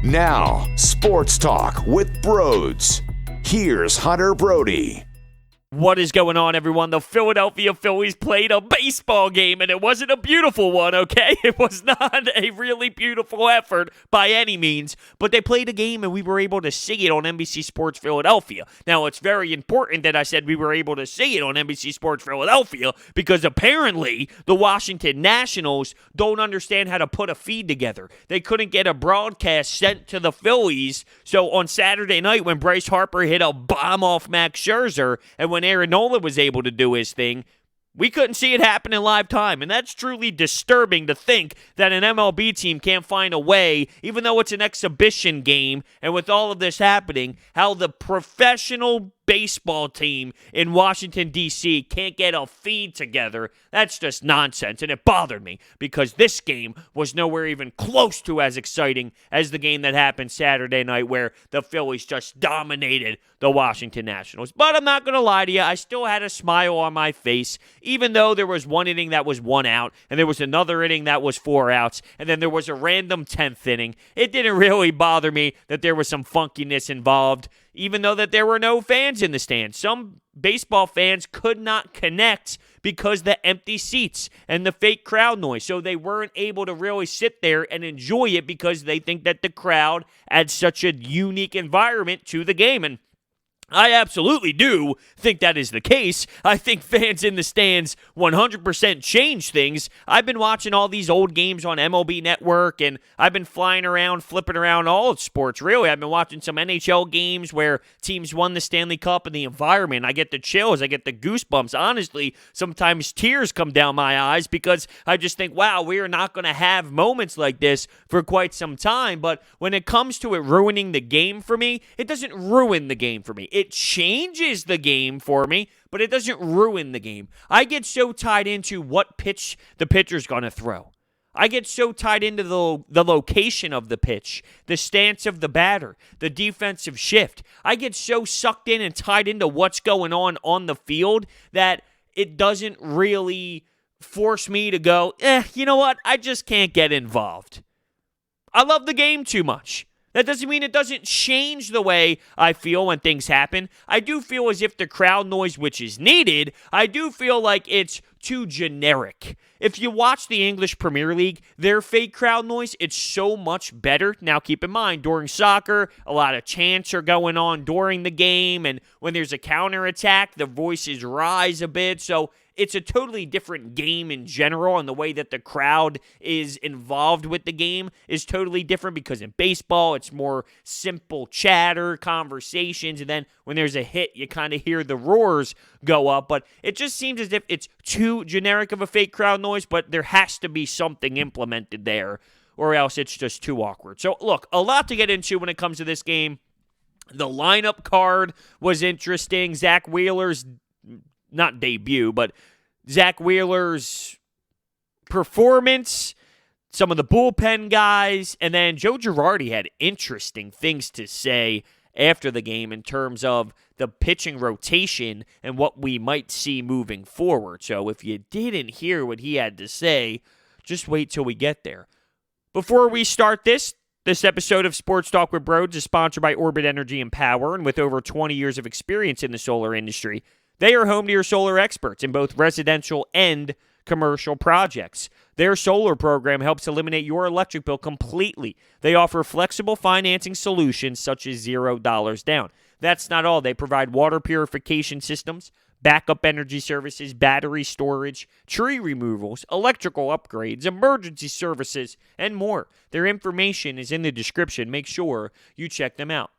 Now, Sports Talk with Broads. Here's Hunter Brody. What is going on, everyone? The Philadelphia Phillies played a baseball game, and it wasn't a beautiful one, okay? It was not a really beautiful effort by any means, but they played a game, and we were able to see it on NBC Sports Philadelphia. Now, it's very important that I said we were able to see it on NBC Sports Philadelphia because apparently the Washington Nationals don't understand how to put a feed together. They couldn't get a broadcast sent to the Phillies, so on Saturday night when Bryce Harper hit a bomb off Max Scherzer, and when Aaron Nola was able to do his thing, we couldn't see it happen in live time, and that's truly disturbing to think that an MLB team can't find a way, even though it's an exhibition game, and with all of this happening, how the professional baseball team in Washington, D.C. can't get a feed together. That's just nonsense, and it bothered me because this game was nowhere even close to as exciting as the game that happened Saturday night where the Phillies just dominated the Washington Nationals. But I'm not going to lie to you, I still had a smile on my face, even though there was one inning that was 1 out, and there was another inning that was 4 outs, and then there was a random 10th inning. It didn't really bother me that there was some funkiness involved, even though that there were no fans in the stands. Some baseball fans could not connect because the empty seats and the fake crowd noise. So they weren't able to really sit there and enjoy it because they think that the crowd adds such a unique environment to the game. And I absolutely do think that is the case. I think fans in the stands 100% change things. I've been watching all these old games on MLB Network, and I've been flying around, flipping around all of sports, really. I've been watching some NHL games where teams won the Stanley Cup, and the environment, I get the chills, I get the goosebumps. Honestly, sometimes tears come down my eyes because I just think, wow, we are not going to have moments like this for quite some time. But when it comes to it ruining the game for me, it doesn't ruin the game for me. It changes the game for me, but it doesn't ruin the game. I get so tied into what pitch the pitcher's going to throw. I get so tied into the location of the pitch, the stance of the batter, the defensive shift. I get so sucked in and tied into what's going on the field that it doesn't really force me to go, you know what? I just can't get involved. I love the game too much. That doesn't mean it doesn't change the way I feel when things happen. I do feel as if the crowd noise, which is needed, I do feel like it's too generic. If you watch the English Premier League, their fake crowd noise, it's so much better. Now, keep in mind, during soccer, a lot of chants are going on during the game, and when there's a counterattack, the voices rise a bit, so it's a totally different game in general, and the way that the crowd is involved with the game is totally different because in baseball, it's more simple chatter, conversations, and then when there's a hit, you kind of hear the roars go up, but it just seems as if it's too generic of a fake crowd noise, but there has to be something implemented there, or else it's just too awkward. So, look, a lot to get into when it comes to this game. The lineup card was interesting. Zack Wheeler's not debut, but Zack Wheeler's performance, some of the bullpen guys, and then Joe Girardi had interesting things to say after the game in terms of the pitching rotation and what we might see moving forward. So if you didn't hear what he had to say, just wait till we get there. Before we start this episode of Sports Talk with Broads is sponsored by Orbit Energy and Power, and with over 20 years of experience in the solar industry, they are home to your solar experts in both residential and commercial projects. Their solar program helps eliminate your electric bill completely. They offer flexible financing solutions such as $0 down. That's not all. They provide water purification systems, backup energy services, battery storage, tree removals, electrical upgrades, emergency services, and more. Their information is in the description. Make sure you check them out.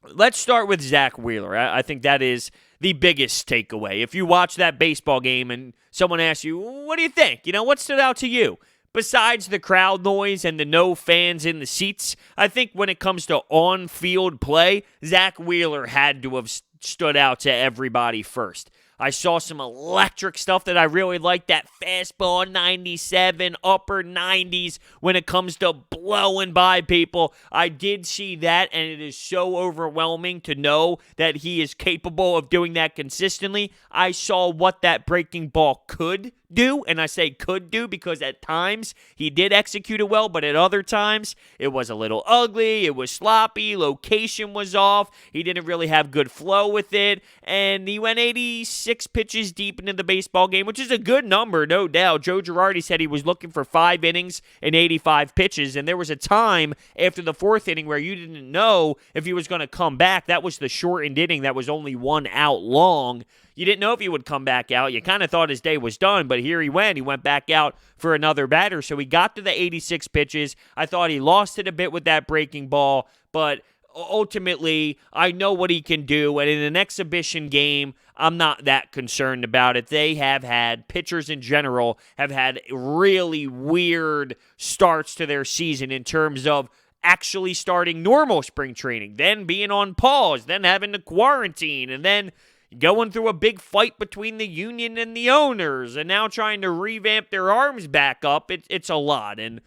Let's start with Zack Wheeler. I think that is the biggest takeaway. If you watch that baseball game and someone asks you, what do you think? What stood out to you? Besides the crowd noise and the no fans in the seats, I think when it comes to on-field play, Zack Wheeler had to have stood out to everybody first. I saw some electric stuff that I really liked, that fastball 97, upper 90s when it comes to blowing by people. I did see that, and it is so overwhelming to know that he is capable of doing that consistently. I saw what that breaking ball could do, and I say could do because at times he did execute it well, but at other times it was a little ugly, it was sloppy, location was off, he didn't really have good flow with it, and he went 86 pitches deep into the baseball game, which is a good number, no doubt. Joe Girardi said he was looking for 5 innings and 85 pitches, and there was a time after the 4th inning where you didn't know if he was going to come back. That was the shortened inning that was only 1 out long. You didn't know if he would come back out. You kind of thought his day was done, but here he went. He went back out for another batter. So he got to the 86 pitches. I thought he lost it a bit with that breaking ball, but ultimately, I know what he can do. And in an exhibition game, I'm not that concerned about it. Pitchers in general have had really weird starts to their season in terms of actually starting normal spring training, then being on pause, then having to quarantine, and then going through a big fight between the union and the owners, and now trying to revamp their arms back up. It's a lot, and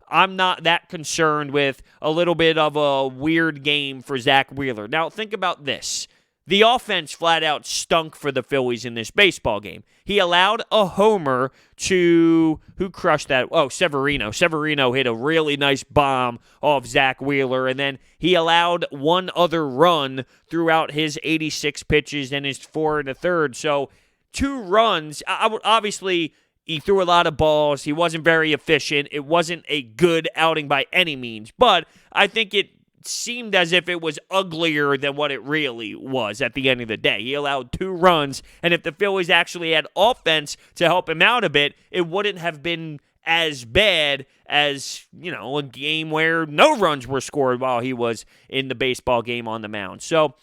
I'm not that concerned with a little bit of a weird game for Zack Wheeler. Now, think about this. The offense flat out stunk for the Phillies in this baseball game. He allowed a homer to, who crushed that? Oh, Severino. Severino hit a really nice bomb off Zack Wheeler, and then he allowed one other run throughout his 86 pitches and his 4 1/3. So 2 runs. Obviously, he threw a lot of balls. He wasn't very efficient. It wasn't a good outing by any means, but I think it seemed as if it was uglier than what it really was at the end of the day. He allowed 2 runs, and if the Phillies actually had offense to help him out a bit, it wouldn't have been as bad as, a game where no runs were scored while he was in the baseball game on the mound. So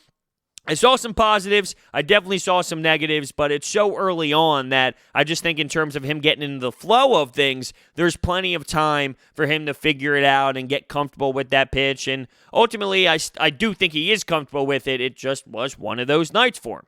I saw some positives. I definitely saw some negatives, but it's so early on that I just think in terms of him getting into the flow of things, there's plenty of time for him to figure it out and get comfortable with that pitch. And ultimately, I do think he is comfortable with it. It just was one of those nights for him.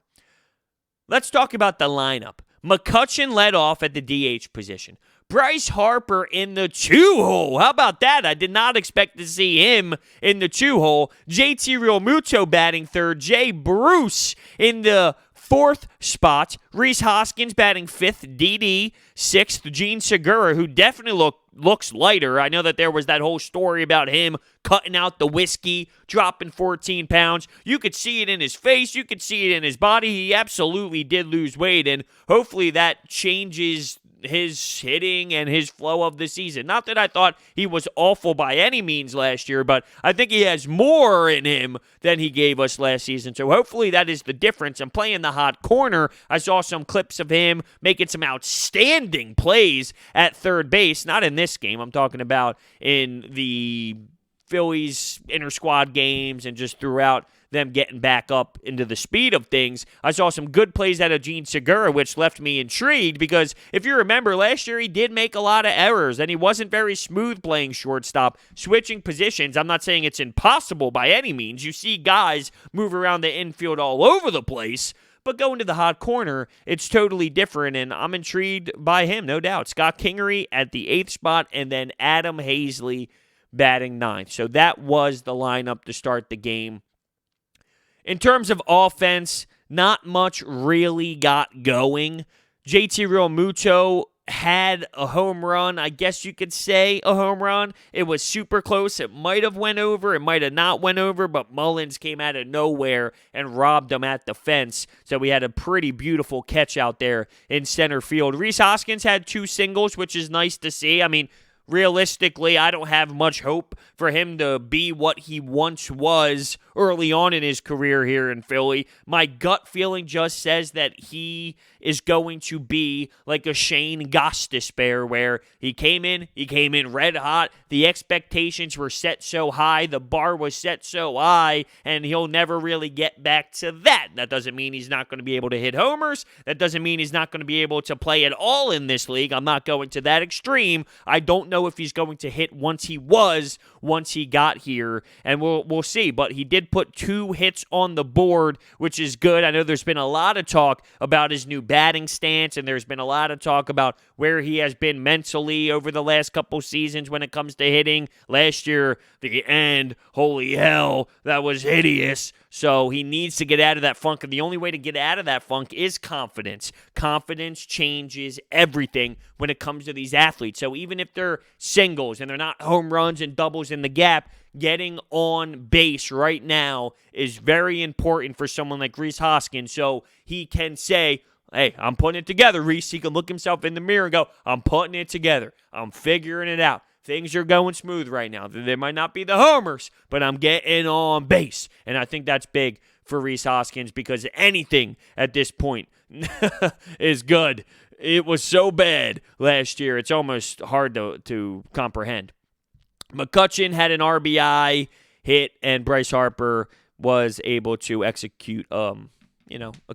Let's talk about the lineup. McCutchen led off at the DH position. Bryce Harper in the 2-hole. How about that? I did not expect to see him in the 2-hole. JT Realmuto batting third. Jay Bruce in the 4th spot. Rhys Hoskins batting 5th. Didi 6th. Gene Segura, who definitely looks lighter. I know that there was that whole story about him cutting out the whiskey, dropping 14 pounds. You could see it in his face. You could see it in his body. He absolutely did lose weight, and hopefully that changes his hitting and his flow of the season. Not that I thought he was awful by any means last year, but I think he has more in him than he gave us last season. So hopefully that is the difference. And playing the hot corner, I saw some clips of him making some outstanding plays at third base. Not in this game. I'm talking about in the Phillies inter-squad games and just throughout them getting back up into the speed of things. I saw some good plays out of Gene Segura, which left me intrigued because if you remember, last year he did make a lot of errors and he wasn't very smooth playing shortstop, switching positions. I'm not saying it's impossible by any means. You see guys move around the infield all over the place, but going to the hot corner, it's totally different, and I'm intrigued by him, no doubt. Scott Kingery at the 8th spot, and then Adam Hazley batting 9th. So that was the lineup to start the game. In terms of offense, not much really got going. JT Realmuto had a home run. I guess you could say a home run. It was super close. It might have went over. It might have not went over, but Mullins came out of nowhere and robbed him at the fence. So we had a pretty beautiful catch out there in center field. Rhys Hoskins had 2 singles, which is nice to see. I mean, realistically, I don't have much hope for him to be what he once was early on in his career here in Philly. My gut feeling just says that he is going to be like a Shane Gostisbehere, where he came in red hot. The expectations were set so high, the bar was set so high, and he'll never really get back to that. That doesn't mean he's not going to be able to hit homers. That doesn't mean he's not going to be able to play at all in this league. I'm not going to that extreme. I don't know if he's going to hit once he got here, and we'll see. But he did put 2 hits on the board, which is good. I know there's been a lot of talk about his new batting stance, and there's been a lot of talk about where he has been mentally over the last couple seasons when it comes to hitting. Last year, the end, holy hell, that was hideous. So he needs to get out of that funk, and the only way to get out of that funk is confidence. Confidence changes everything when it comes to these athletes. So even if they're singles and they're not home runs and doubles in the gap, getting on base right now is very important for someone like Rhys Hoskins, so he can say, hey, I'm putting it together, Rhys. He can look himself in the mirror and go, I'm putting it together. I'm figuring it out. Things are going smooth right now. There might not be the homers, but I'm getting on base. And I think that's big for Rhys Hoskins because anything at this point is good. It was so bad last year, it's almost hard to comprehend. McCutchen had an RBI hit, and Bryce Harper was able to execute, a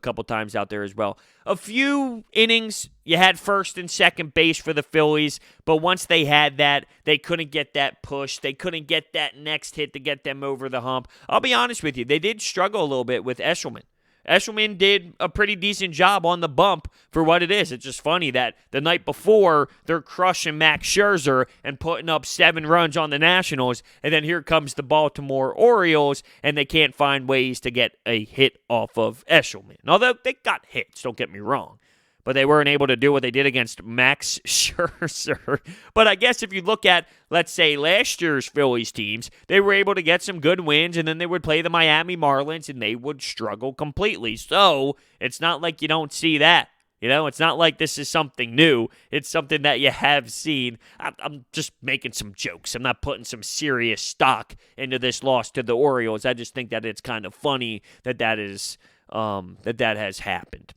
couple times out there as well. A few innings, you had first and second base for the Phillies, but once they had that, they couldn't get that push. They couldn't get that next hit to get them over the hump. I'll be honest with you, they did struggle a little bit with Eshelman. Eshelman did a pretty decent job on the bump for what it is. It's just funny that the night before, they're crushing Max Scherzer and putting up 7 runs on the Nationals, and then here comes the Baltimore Orioles, and they can't find ways to get a hit off of Eshelman. Although they got hits, don't get me wrong. But they weren't able to do what they did against Max Scherzer. But I guess if you look at, let's say, last year's Phillies teams, they were able to get some good wins, and then they would play the Miami Marlins, and they would struggle completely. So it's not like you don't see that. It's not like this is something new. It's something that you have seen. I'm just making some jokes. I'm not putting some serious stock into this loss to the Orioles. I just think that it's kind of funny that has happened.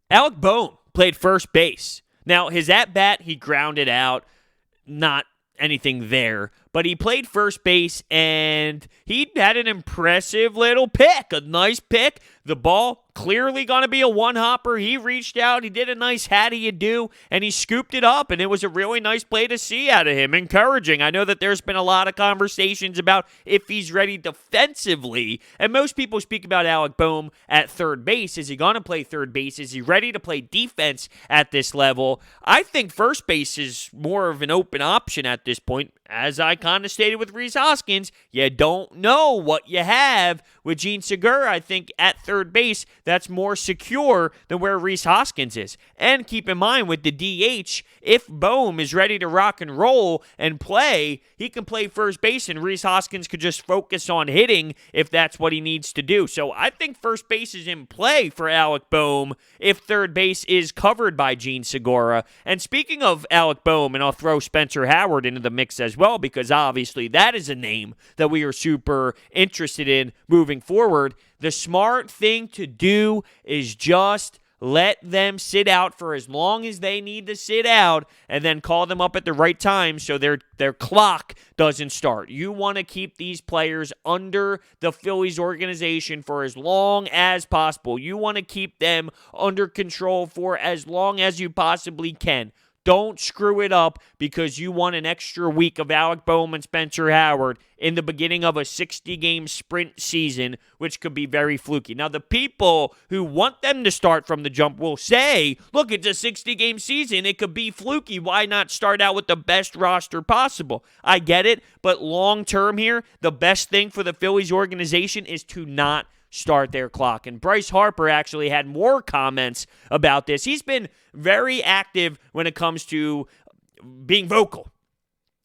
Alec Boehm played first base. Now, his at-bat, he grounded out, not anything there, but he played first base, and he had an impressive little pick, a nice pick. The ball clearly going to be a one-hopper. He reached out, he did a nice how do you do, and he scooped it up, and it was a really nice play to see out of him. Encouraging. I know that there's been a lot of conversations about if he's ready defensively, and most people speak about Alec Boehm at third base. Is he going to play third base? Is he ready to play defense at this level? I think first base is more of an open option at this point. As I kind of stated with Rhys Hoskins, you don't know what you have with Jean Segura. I think at third base, that's more secure than where Rhys Hoskins is. And keep in mind with the DH, if Boehm is ready to rock and roll and play, he can play first base, and Rhys Hoskins could just focus on hitting if that's what he needs to do. So I think first base is in play for Alec Boehm if third base is covered by Jean Segura. And speaking of Alec Boehm, and I'll throw Spencer Howard into the mix as well, because obviously that is a name that we are super interested in moving forward. The smart thing to do is just let them sit out for as long as they need to sit out, and then call them up at the right time so their clock doesn't start. You want to keep these players under the Phillies organization for as long as possible. You want to keep them under control for as long as you possibly can. Don't screw it up because you want an extra week of Alec Boehm and Spencer Howard in the beginning of a 60-game sprint season, which could be very fluky. Now, the people who want them to start from the jump will say, look, it's a 60-game season. It could be fluky. Why not start out with the best roster possible? I get it, but long-term here, the best thing for the Phillies organization is to not start their clock. And Bryce Harper actually had more comments about this. He's been very active when it comes to being vocal.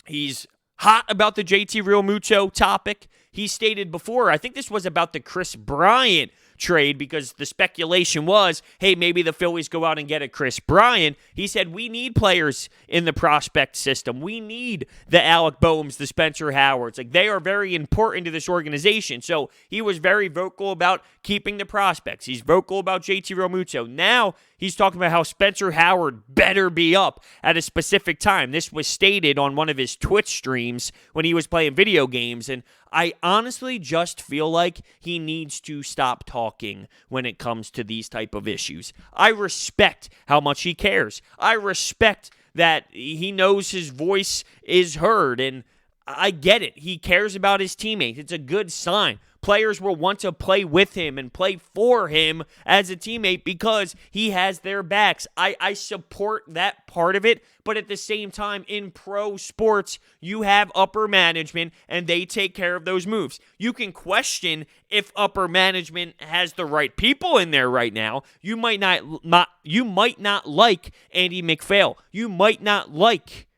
He's hot about the JT Realmuto topic. He stated before, I think this was about the Chris Bryant trade, because the speculation was, hey, maybe the Phillies go out and get a Chris Bryant. He said, we need players in the prospect system. We need the Alec Boehms, the Spencer Howards. Like, they are very important to this organization. So he was very vocal about keeping the prospects. He's vocal about JT Realmuto. Now he's talking about how Spencer Howard better be up at a specific time. This was stated on one of his Twitch streams when he was playing video games, and I honestly just feel like he needs to stop talking when it comes to these type of issues. I respect how much he cares. I respect that he knows his voice is heard, and I get it. He cares about his teammates. It's a good sign. Players will want to play with him and play for him as a teammate because he has their backs. I support that part of it, but at the same time, in pro sports, you have upper management and they take care of those moves. You can question if upper management has the right people in there right now. You might not like Andy McPhail. You might not like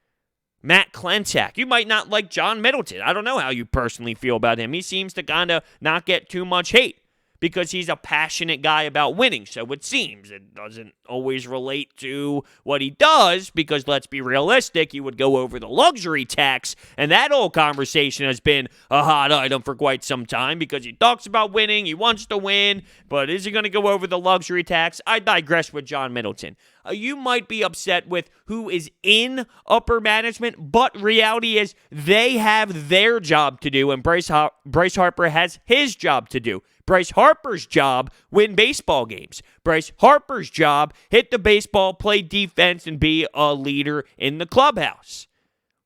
Matt Klentak. You might not like John Middleton. I don't know how you personally feel about him. He seems to kind of not get too much hate because he's a passionate guy about winning, so it seems. It doesn't always relate to what he does because, let's be realistic, he would go over the luxury tax, and that whole conversation has been a hot item for quite some time because he talks about winning, he wants to win, but is he going to go over the luxury tax? I digress with John Middleton. You might be upset with who is in upper management, but reality is they have their job to do, and Bryce Harper has his job to do. Bryce Harper's job, win baseball games. Bryce Harper's job, hit the baseball, play defense, and be a leader in the clubhouse.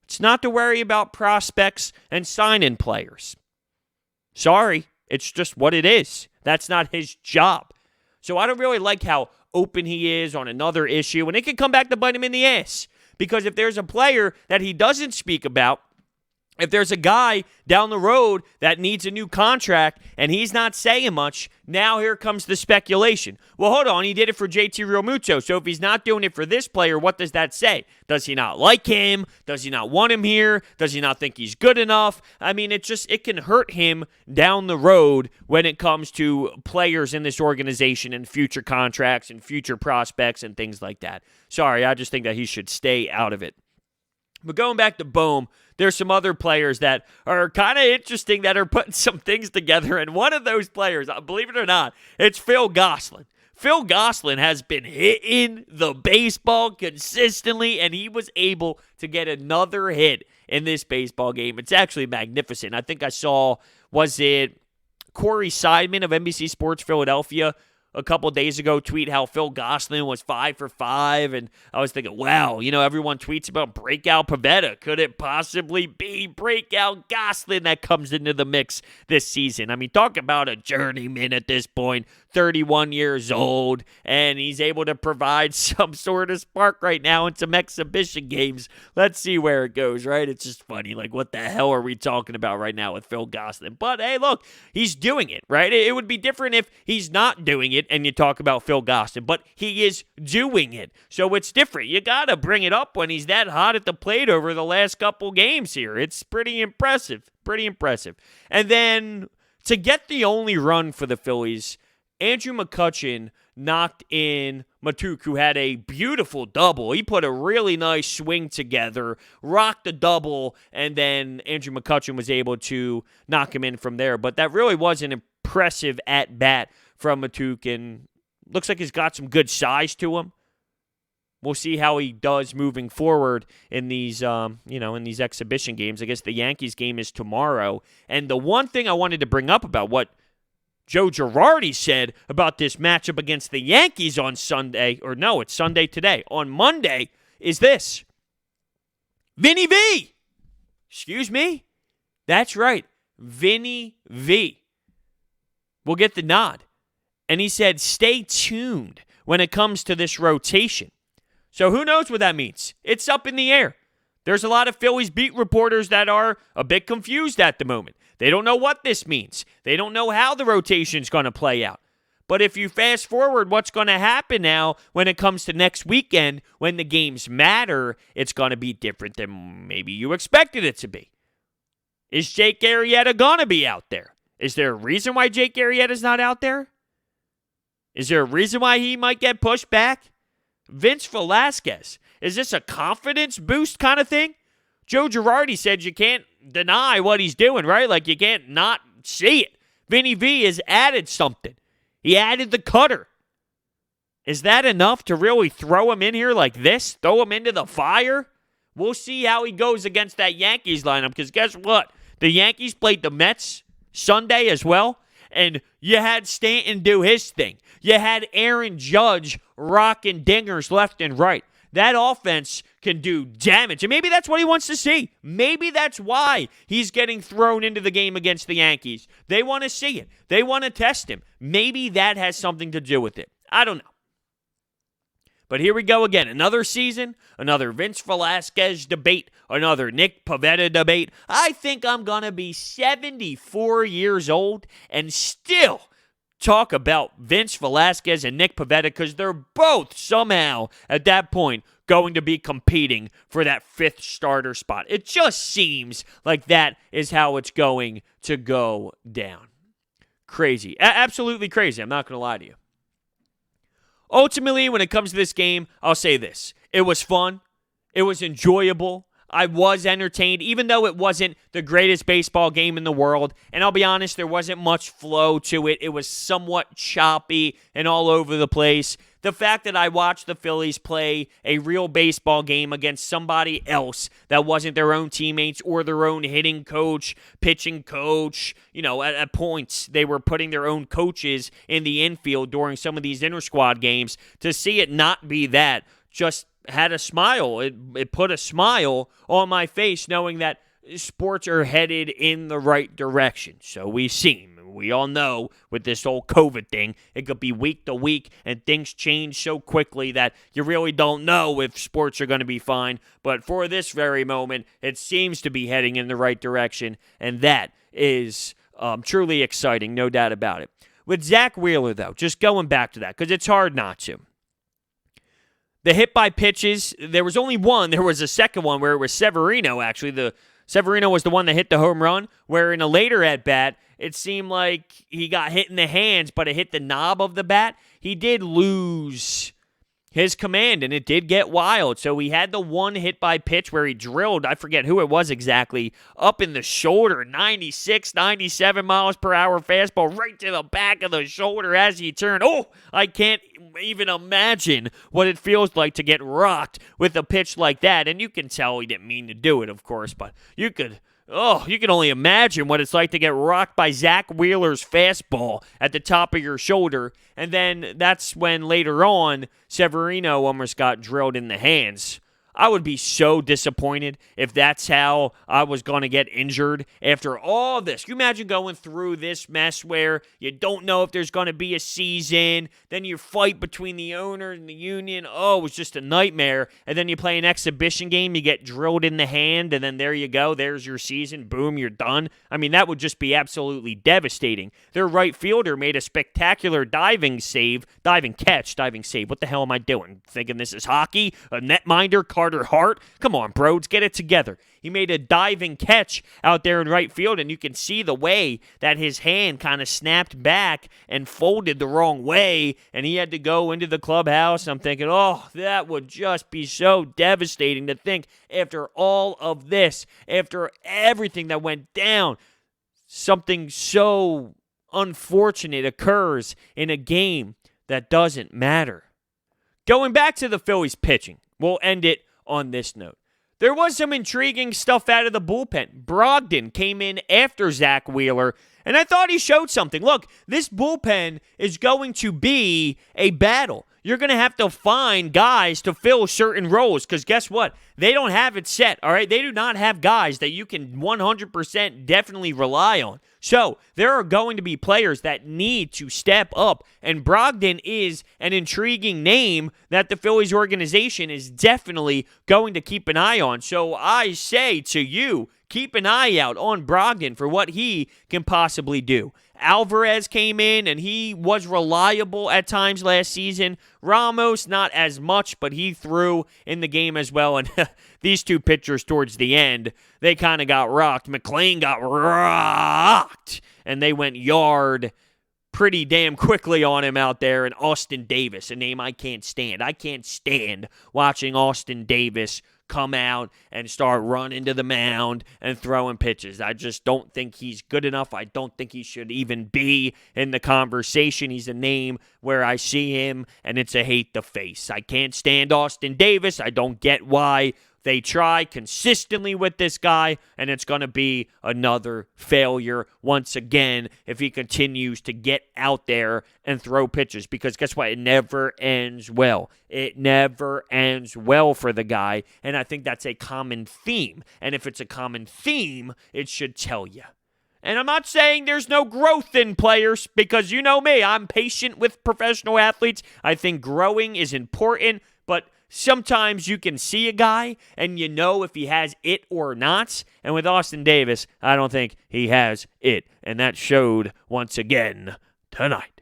It's not to worry about prospects and sign-in players. Sorry, it's just what it is. That's not his job. So I don't really like how open he is on another issue, and it can come back to bite him in the ass. Because if there's a player that he doesn't speak about, if there's a guy down the road that needs a new contract and he's not saying much, now here comes the speculation. Well, hold on, he did it for JT Realmuto, so if he's not doing it for this player, what does that say? Does he not like him? Does he not want him here? Does he not think he's good enough? I mean, it can hurt him down the road when it comes to players in this organization and future contracts and future prospects and things like that. Sorry, I just think that he should stay out of it. But going back to Bohm, there's some other players that are kind of interesting that are putting some things together. And one of those players, believe it or not, it's Phil Gosselin. Phil Gosselin has been hitting the baseball consistently, and he was able to get another hit in this baseball game. It's actually magnificent. I think I saw, was it Corey Seidman of NBC Sports Philadelphia a couple days ago tweet how Phil Gosselin was 5 for 5, and I was thinking, wow, everyone tweets about breakout Pavetta. Could it possibly be breakout Gosselin that comes into the mix this season? I mean, talk about a journeyman at this point, 31 years old, and he's able to provide some sort of spark right now in some exhibition games. Let's see where it goes, right? It's just funny, like, what the hell are we talking about right now with Phil Gosselin? But, hey, look, he's doing it, right? It would be different if he's not doing it and you talk about Phil Gosselin, but he is doing it. So it's different. You got to bring it up when he's that hot at the plate over the last couple games here. It's pretty impressive. And then to get the only run for the Phillies, Andrew McCutchen knocked in Matuk, who had a beautiful double. He put a really nice swing together, rocked the double, and then Andrew McCutchen was able to knock him in from there. But that really was an impressive at-bat from Matuk, and looks like he's got some good size to him. We'll see how he does moving forward in these, in these exhibition games. I guess the Yankees game is tomorrow. And the one thing I wanted to bring up about what Joe Girardi said about this matchup against the Yankees on Sunday, or no, it's Sunday today, on Monday, is this. Vinny V. Excuse me? That's right. Vinny V. will get the nod. And he said, stay tuned when it comes to this rotation. So who knows what that means? It's up in the air. There's a lot of Phillies beat reporters that are a bit confused at the moment. They don't know what this means. They don't know how the rotation's going to play out. But if you fast forward what's going to happen now when it comes to next weekend, when the games matter, it's going to be different than maybe you expected it to be. Is Jake Arrieta going to be out there? Is there a reason why Jake Arrieta's not out there? Is there a reason why he might get pushed back? Vince Velasquez. Is this a confidence boost kind of thing? Joe Girardi said you can't deny what he's doing, right? Like you can't not see it. Vinny V has added something. He added the cutter. Is that enough to really throw him in here like this? Throw him into the fire? We'll see how he goes against that Yankees lineup, because guess what? The Yankees played the Mets Sunday as well, and you had Stanton do his thing. You had Aaron Judge rocking dingers left and right. That offense can do damage, and maybe that's what he wants to see. Maybe that's why he's getting thrown into the game against the Yankees. They want to see it. They want to test him. Maybe that has something to do with it. I don't know. But here we go again. Another season, another Vince Velasquez debate, another Nick Pivetta debate. I think I'm going to be 74 years old and still talk about Vince Velasquez and Nick Pivetta because they're both somehow at that point going to be competing for that fifth starter spot. It just seems like that is how it's going to go down. Crazy. Absolutely crazy. I'm not going to lie to you. Ultimately, when it comes to this game, I'll say this. It was fun. It was enjoyable. I was entertained, even though it wasn't the greatest baseball game in the world. And I'll be honest, there wasn't much flow to it. It was somewhat choppy and all over the place. The fact that I watched the Phillies play a real baseball game against somebody else that wasn't their own teammates or their own hitting coach, pitching coach, at points they were putting their own coaches in the infield during some of these inter-squad games. To see it not be that just had a smile. It put a smile on my face knowing that sports are headed in the right direction. So we all know with this whole COVID thing, it could be week to week and things change so quickly that you really don't know if sports are going to be fine. But for this very moment, it seems to be heading in the right direction, and that is truly exciting, no doubt about it. With Zack Wheeler, though, just going back to that, because it's hard not to. The hit by pitches, there was only one. There was a second one where it was Severino, actually. Severino was the one that hit the home run, where in a later at-bat, it seemed like he got hit in the hands, but it hit the knob of the bat. He did lose his command, and it did get wild. So he had the one hit by pitch where he drilled, I forget who it was exactly, up in the shoulder, 96, 97 miles per hour fastball right to the back of the shoulder as he turned. Oh, I can't even imagine what it feels like to get rocked with a pitch like that. And you can tell he didn't mean to do it, of course, but you can only imagine what it's like to get rocked by Zack Wheeler's fastball at the top of your shoulder. And then that's when later on, Severino almost got drilled in the hands. I would be so disappointed if that's how I was going to get injured after all this. Can you imagine going through this mess where you don't know if there's going to be a season, then you fight between the owner and the union. Oh, it was just a nightmare. And then you play an exhibition game, you get drilled in the hand, and then there you go. There's your season. Boom, you're done. I mean, that would just be absolutely devastating. Their right fielder made a spectacular diving catch. What the hell am I doing? Thinking this is hockey? A netminder? Carter Hart? Come on, bros, get it together. He made a diving catch out there in right field, and you can see the way that his hand kind of snapped back and folded the wrong way, and he had to go into the clubhouse. I'm thinking, oh, that would just be so devastating to think after all of this, after everything that went down, something so unfortunate occurs in a game that doesn't matter. Going back to the Phillies pitching, we'll end it on this note. There was some intriguing stuff out of the bullpen. Brogdon came in after Zack Wheeler, and I thought he showed something. Look, this bullpen is going to be a battle. You're going to have to find guys to fill certain roles because guess what? They don't have it set, all right? They do not have guys that you can 100% definitely rely on. So there are going to be players that need to step up, and Brogdon is an intriguing name that the Phillies organization is definitely going to keep an eye on. So I say to you, keep an eye out on Brogdon for what he can possibly do. Alvarez came in, and he was reliable at times last season. Ramos, not as much, but he threw in the game as well. And these two pitchers towards the end, they kind of got rocked. McClain got rocked, and they went yard pretty damn quickly on him out there. And Austin Davis, a name I can't stand. I can't stand watching Austin Davis come out and start running to the mound and throwing pitches. I just don't think he's good enough. I don't think he should even be in the conversation. He's a name where I see him and it's a hate to face. I can't stand Austin Davis. I don't get why they try consistently with this guy, and it's going to be another failure once again if he continues to get out there and throw pitches. Because guess what? It never ends well. It never ends well for the guy, and I think that's a common theme. And if it's a common theme, it should tell you. And I'm not saying there's no growth in players, because you know me, I'm patient with professional athletes. I think growing is important, but sometimes you can see a guy and you know if he has it or not. And with Austin Davis, I don't think he has it. And that showed once again tonight.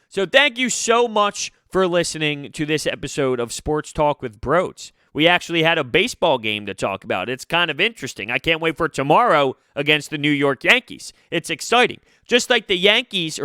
So thank you so much for listening to this episode of Sports Talk with Broads. We actually had a baseball game to talk about. It's kind of interesting. I can't wait for tomorrow against the New York Yankees. It's exciting. Just like the Yankees,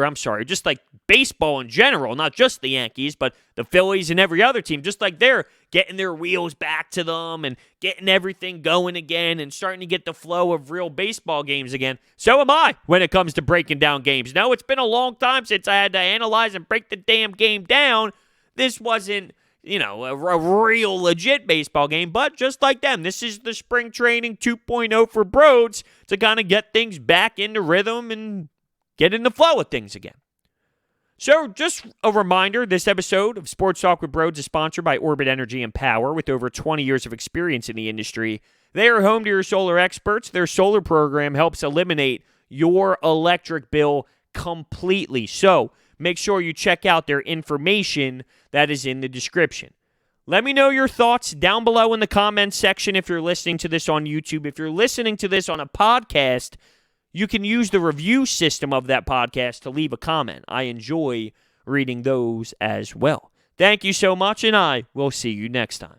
just like baseball in general, not just the Yankees, but the Phillies and every other team, just like they're getting their wheels back to them and getting everything going again and starting to get the flow of real baseball games again. So am I when it comes to breaking down games. No, it's been a long time since I had to analyze and break the damn game down. This wasn't a real legit baseball game, but just like them, this is the spring training 2.0 for Broads to kind of get things back into rhythm and get in the flow of things again. So just a reminder, this episode of Sports Talk with Broads is sponsored by Orbit Energy and Power. With over 20 years of experience in the industry, they are home to your solar experts. Their solar program helps eliminate your electric bill completely. So make sure you check out their information that is in the description. Let me know your thoughts down below in the comments section if you're listening to this on YouTube. If you're listening to this on a podcast, you can use the review system of that podcast to leave a comment. I enjoy reading those as well. Thank you so much, and I will see you next time.